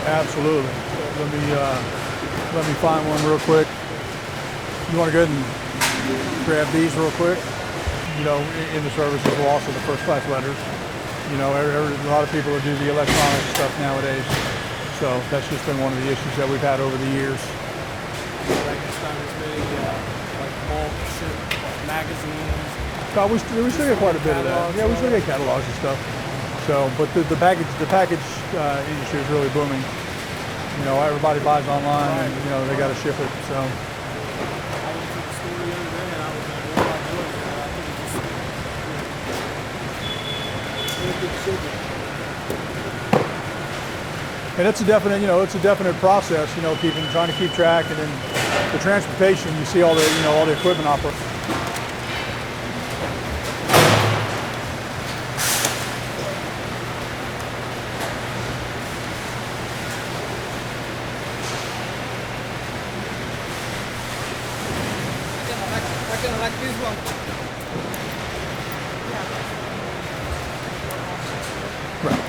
Absolutely. Let me find one real quick. You want to go ahead and grab these real quick? You know, in the services we're also the first class letters. You know, a lot of people do the electronic stuff nowadays. So that's just been one of the issues that we've had over the years. Like this time it's really like bulk ship, like magazines. We still get quite a bit of that. Yeah, we still get catalogs and stuff. So, but the package industry is really booming. You know, everybody buys online, and you know they got to ship it. So. I went to the store the other day and I was like, what am I doing here? I think it's just really good shipping. And it's a definite, you know, it's a definite process. You know, trying to keep track, and then the transportation. You see all the, you know, all the equipment operate. I like this one. Right.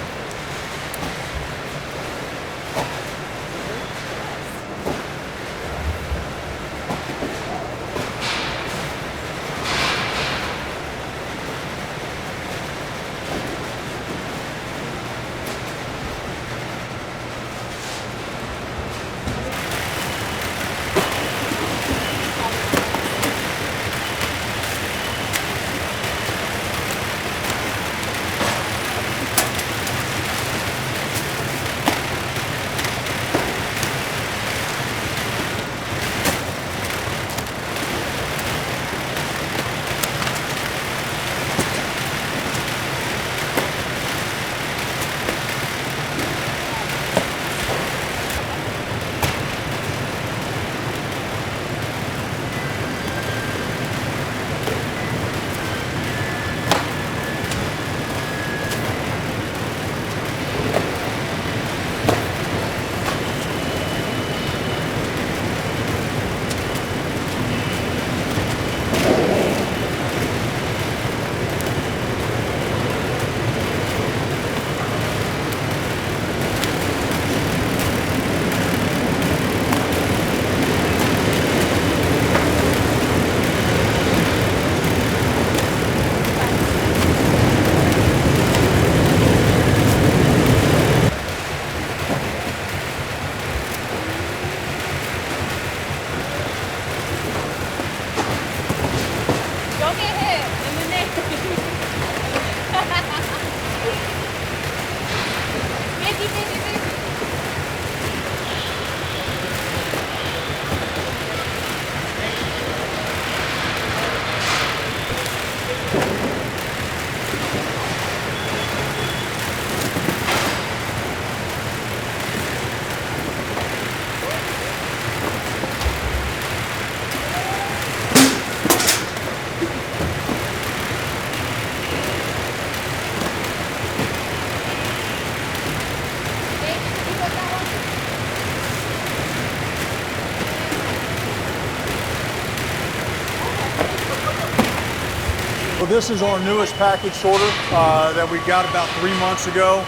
Well, this is our newest package sorter that we got about 3 months ago.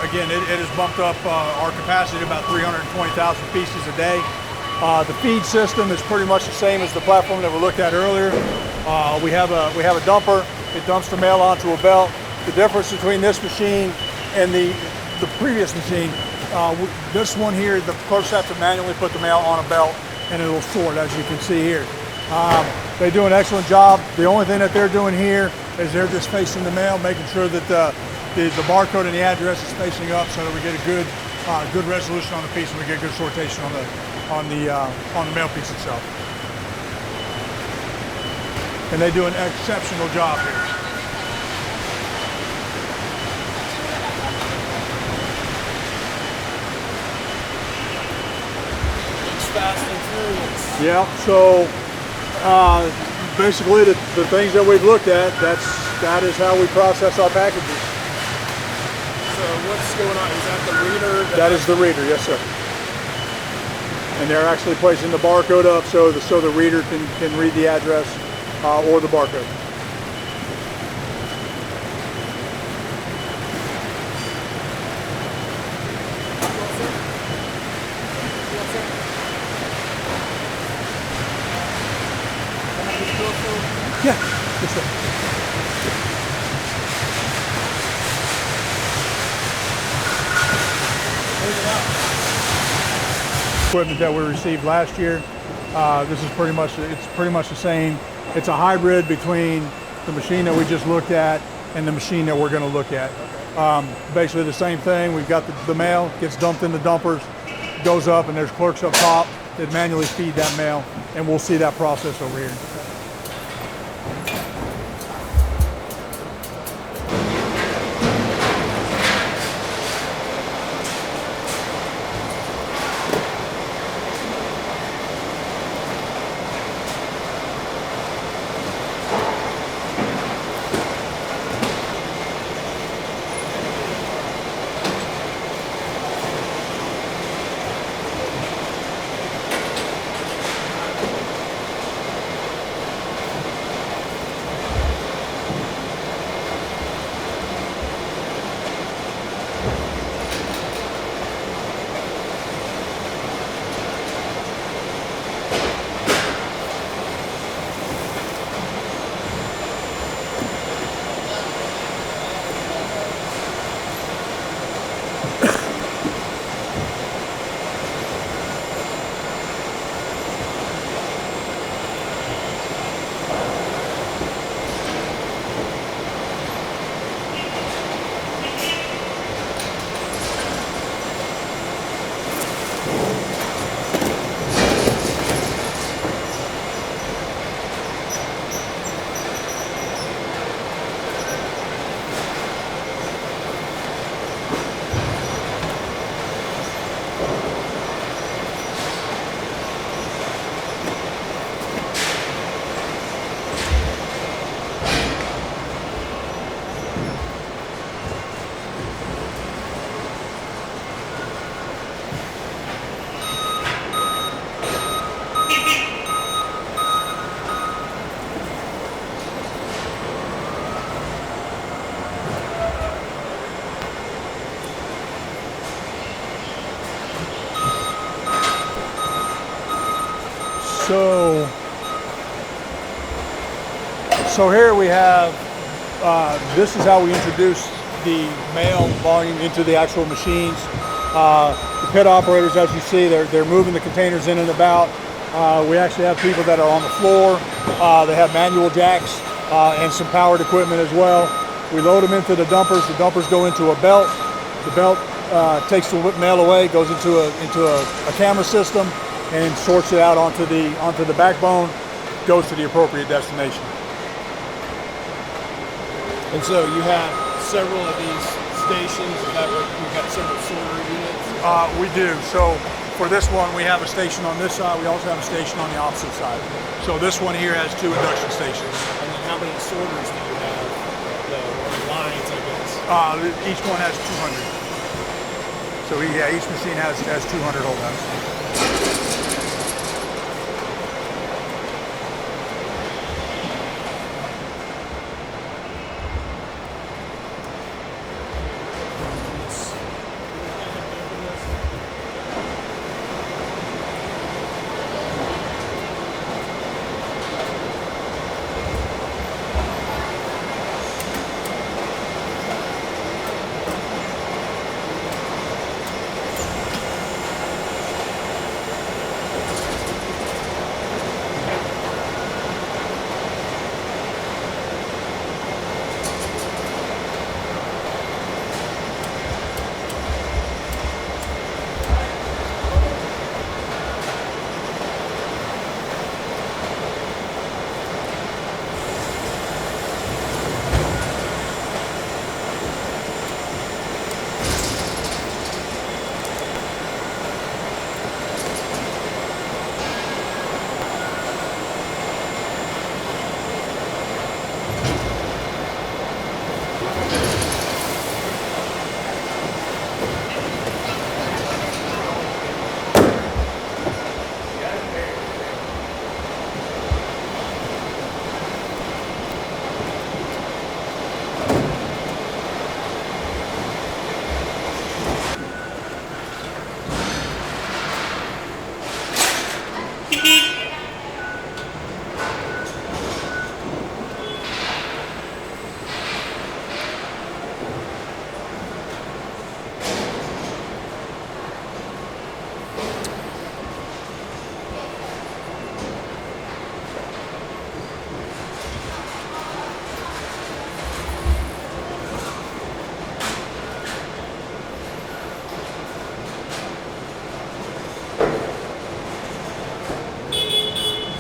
Again, it has bumped up our capacity to about 320,000 pieces a day. The feed system is pretty much the same as the platform that we looked at earlier. We have a dumper. It dumps the mail onto a belt. The difference between this machine and the previous machine, this one here, the clerks have to manually put the mail on a belt and it will sort, as you can see here. They do an excellent job. The only thing that they're doing here is they're just facing the mail, making sure that the barcode and the address is facing up, so that we get a good resolution on the piece, and we get good sortation on the mail piece itself. And they do an exceptional job here. It's fast and furious. Yeah. So. Basically, the things that we've looked at, that is how we process our packages. So what's going on? Is that the reader? That is the reader, yes sir. And they're actually placing the barcode up so the reader can read the address or the barcode. Yeah. Yes, sir. Equipment that we received last year. This is pretty much the same. It's a hybrid between the machine that we just looked at and the machine that we're going to look at. Basically the same thing. We've got the mail gets dumped in the dumpers, goes up, and there's clerks up top that manually feed that mail, and we'll see that process over here. So here we have, this is how we introduce the mail volume into the actual machines. The pit operators, as you see, they're moving the containers in and about. We actually have people that are on the floor. They have manual jacks and some powered equipment as well. We load them into the dumpers. The dumpers go into a belt. The belt takes the mail away, goes into a camera system, and sorts it out onto the backbone, goes to the appropriate destination. And so you have several of these stations. Is that what you've got, several sorter units? We do. So for this one, we have a station on this side. We also have a station on the opposite side. So this one here has 2 induction stations. And then how many sorters do you have? Or lines, I guess. Each one has 200. So yeah, each machine has 200 holdouts.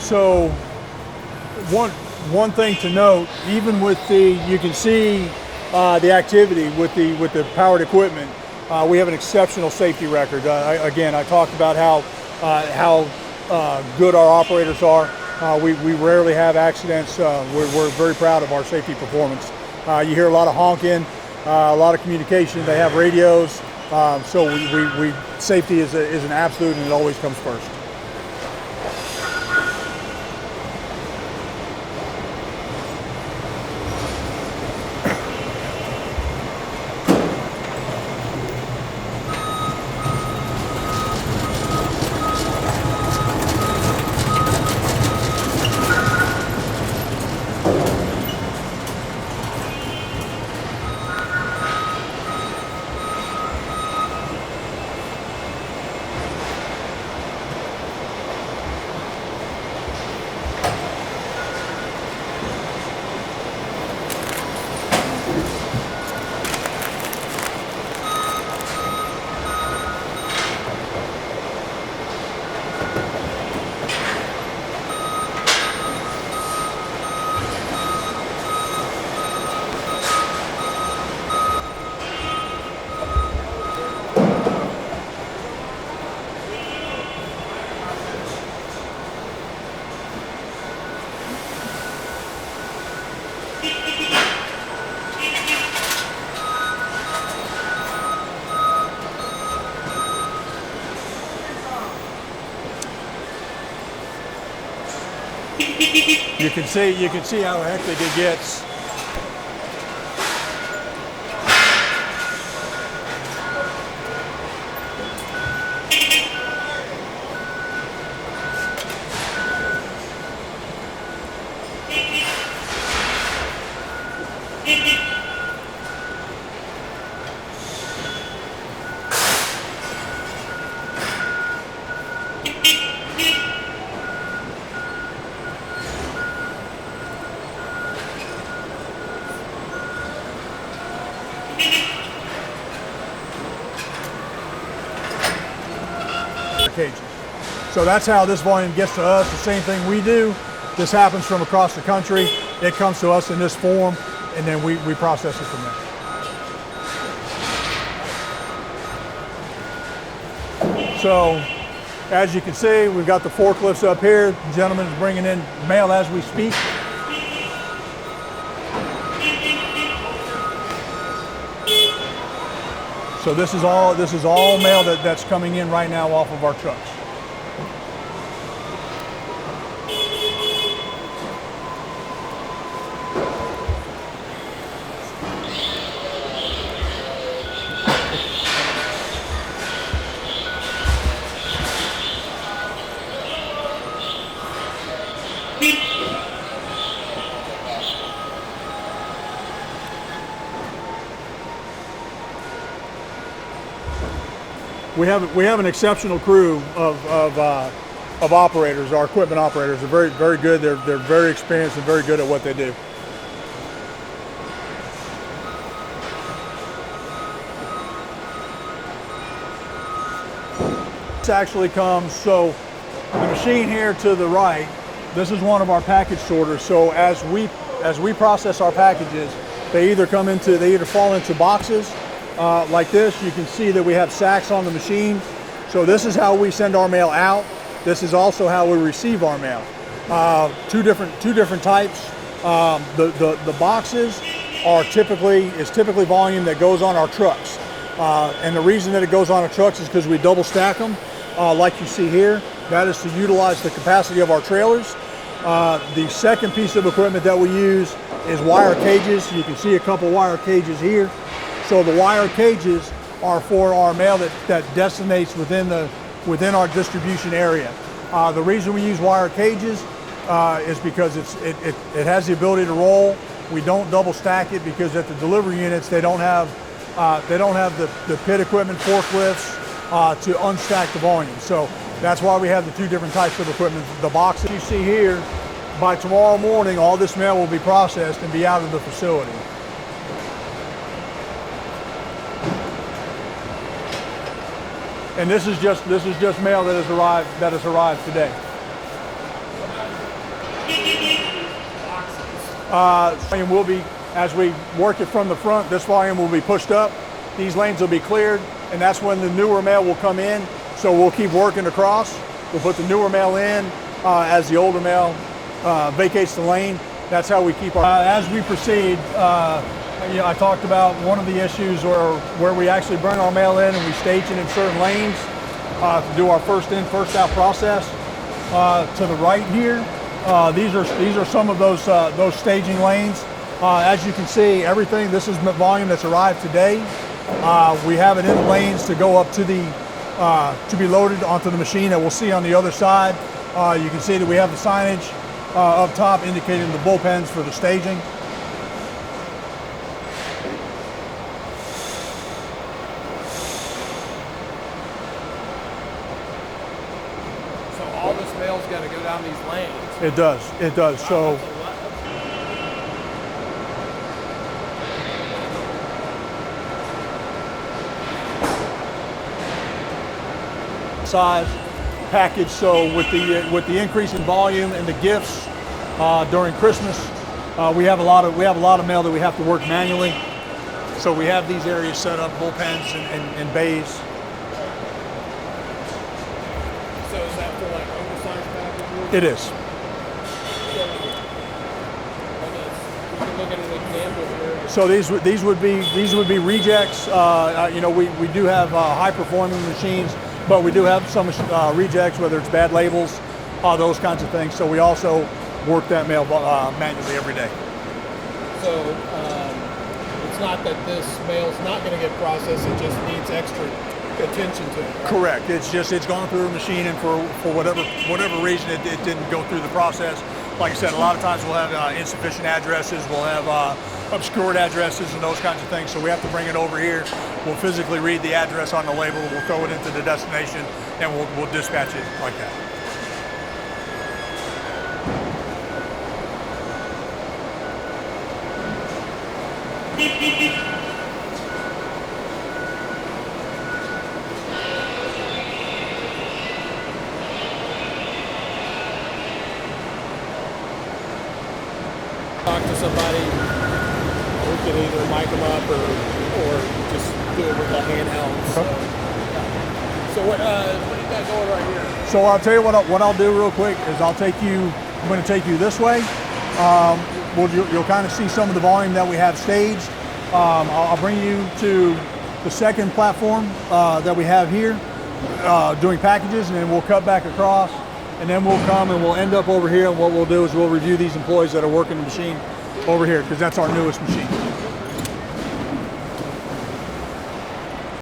So one thing to note, even with you can see the activity with the powered equipment. We have an exceptional safety record. Again, I talked about how good our operators are. We rarely have accidents. We're very proud of our safety performance. You hear a lot of honking, a lot of communication. They have radios. So safety is an absolute, and it always comes first. You can see how hectic it gets. Cages. So that's how this volume gets to us. The same thing we do. This happens from across the country. It comes to us in this form, and then we process it from there. So as you can see, we've got the forklifts up here. The gentleman is bringing in mail as we speak. So this is all mail that's coming in right now off of our trucks. We have an exceptional crew of operators. Our equipment operators are very good. They're very experienced and very good at what they do. This actually comes, so the machine here to the right, this is one of our package sorters. So as we process our packages, they either fall into boxes. Like this, you can see that we have sacks on the machine. So this is how we send our mail out. This is also how we receive our mail. Two different types. The boxes is typically volume that goes on our trucks. And the reason that it goes on our trucks is because we double stack them, like you see here. That is to utilize the capacity of our trailers. The second piece of equipment that we use is wire cages. You can see a couple wire cages here. So the wire cages are for our mail that destinates within our distribution area. The reason we use wire cages is because it has the ability to roll. We don't double stack it because at the delivery units they don't have the pit equipment forklifts to unstack the volume. So that's why we have the two different types of equipment. The boxes you see here, by tomorrow morning, all this mail will be processed and be out of the facility. And this is just mail that has arrived today. Volume will be, as we work it from the front, this volume will be pushed up. These lanes will be cleared, and that's when the newer mail will come in. So we'll keep working across. We'll put the newer mail in as the older mail vacates the lane. That's how we keep our. As we proceed, I talked about one of the issues where we actually bring our mail in and we stage it in certain lanes to do our first in, first out process. To the right here, these are some of those staging lanes. As you can see, everything, this is volume that's arrived today. We have it in the lanes to go up to to be loaded onto the machine that we'll see on the other side. You can see that we have the signage up top indicating the bullpens for the staging. So all this mail's got to go down these lanes. It does. So. Size package. So with the increase in volume and the gifts during Christmas, we have a lot of mail that we have to work manually. So we have these areas set up, bullpens and bays. So is that for like oversized packages? It is. We can look at an example here. So these would be rejects. We do have high performing machines, but we do have some rejects, whether it's bad labels, those kinds of things. So we also work that mail manually every day. So it's not that this mail's not going to get processed; it just needs extra attention to it. Right? Correct. It's gone through a machine, and for whatever reason it didn't go through the process. Like I said, a lot of times we'll have insufficient addresses, we'll have obscured addresses and those kinds of things. So we have to bring it over here. We'll physically read the address on the label, we'll throw it into the destination, and we'll dispatch it like that. Talk to somebody, we can either mic them up or just do it with a handheld. So what do you got going right here? So I'll tell you what I'll do real quick is I'm going to take you this way. You'll kind of see some of the volume that we have staged. I'll bring you to the second platform that we have here doing packages, and then we'll cut back across, and then we'll come and we'll end up over here, and what we'll do is we'll review these employees that are working the machine over here, because that's our newest machine.